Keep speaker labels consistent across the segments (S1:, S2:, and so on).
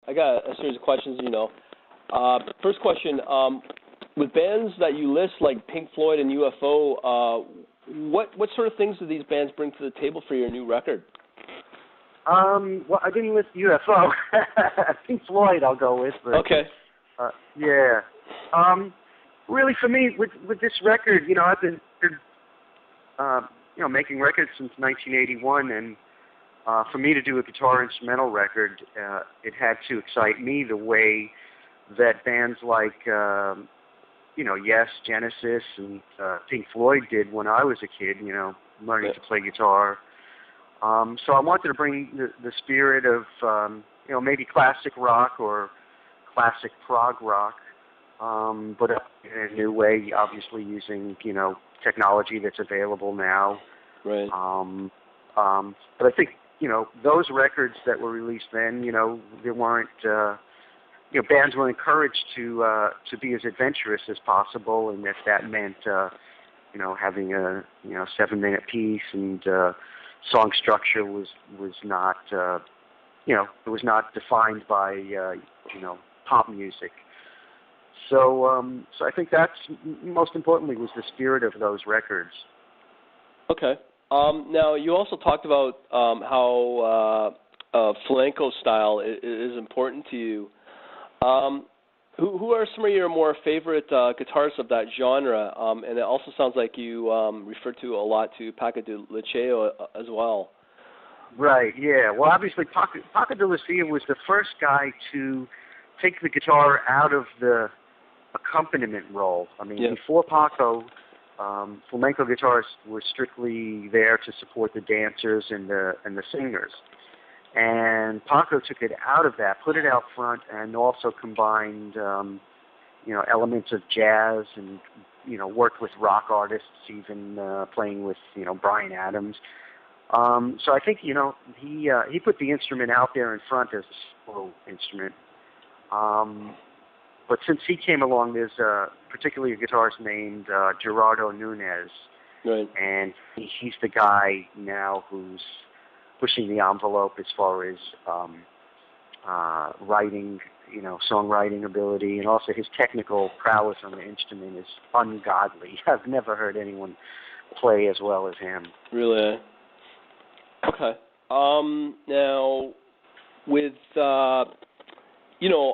S1: I got a series of questions. First question: with bands that you list like Pink Floyd and UFO, what sort of things do these bands bring to the table for your new record?
S2: Well, I didn't list UFO. Pink Floyd, I'll go with. But,
S1: okay.
S2: Yeah. Really, for me, with this record, I've been making records since 1981, and for me to do a guitar instrumental record, it had to excite me the way that bands like, Yes, Genesis, and Pink Floyd did when I was a kid, learning to play guitar. So I wanted to bring the spirit of, maybe classic rock or classic prog rock, but in a new way, obviously using, technology that's available now.
S1: Right.
S2: But I think, those records that were released then, they weren't, bands were encouraged to be as adventurous as possible, and if that meant, having a, 7-minute piece and song structure was not, it was not defined by, pop music. So I think that's most importantly was the spirit of those records.
S1: Okay. Now you also talked about how flamenco style is important to you. Who are some of your more favorite guitarists of that genre? And it also sounds like you refer to a lot to Paco de Lucia as well.
S2: Right. Yeah. Well, obviously Paco de Lucia was the first guy to take the guitar out of the accompaniment role. I mean, before Paco, flamenco guitarists were strictly there to support the dancers and the singers. And Paco took it out of that, put it out front, and also combined, elements of jazz and, worked with rock artists, even playing with, Bryan Adams. So I think, he put the instrument out there in front as a solo instrument. But since he came along, there's particularly a guitarist named Gerardo Nunez,
S1: right.
S2: And he's the guy now who's pushing the envelope as far as writing, songwriting ability, and also his technical prowess on the instrument is ungodly. I've never heard anyone play as well as him.
S1: Really? Okay. Now, with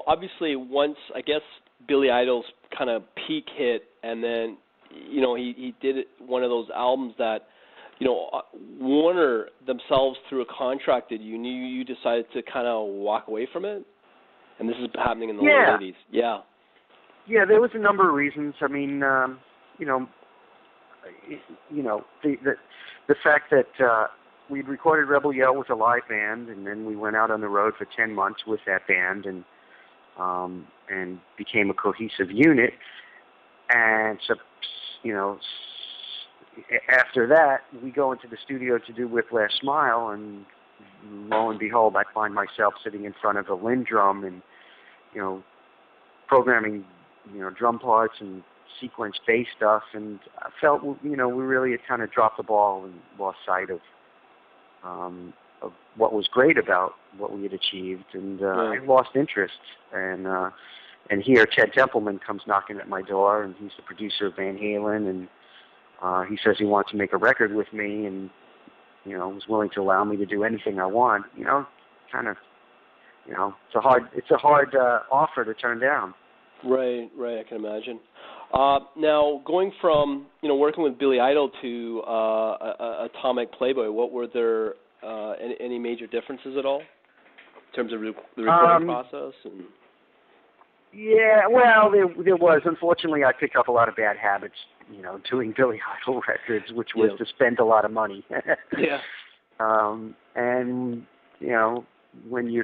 S1: obviously once I guess Billy Idol's kind of peak hit, and then he did one of those albums that Warner themselves through a contract that you decided to kind of walk away from it, and this is happening in the late 80s. Yeah.
S2: Yeah, there was a number of reasons. I mean, the fact that we'd recorded Rebel Yell with a live band, and then we went out on the road for 10 months with that band, and became a cohesive unit. And so, after that, we go into the studio to do Whiplash Smile, and lo and behold, I find myself sitting in front of a Lindrum and, programming, drum parts and sequence bass stuff, and I felt, we really had kind of dropped the ball and lost sight of what was great about what we had achieved, and I lost interest. And here Ted Templeman comes knocking at my door, and he's the producer of Van Halen, and he says he wants to make a record with me, and was willing to allow me to do anything I want. Kind of, it's a hard offer to turn down.
S1: Right. I can imagine. Now, going from working with Billy Idol to Atomic Playboy, what were there any major differences at all in terms of the recording process? And
S2: yeah, well, there was. Unfortunately, I picked up a lot of bad habits, doing Billy Idol records, which was to spend a lot of money.
S1: Yeah.
S2: And when you're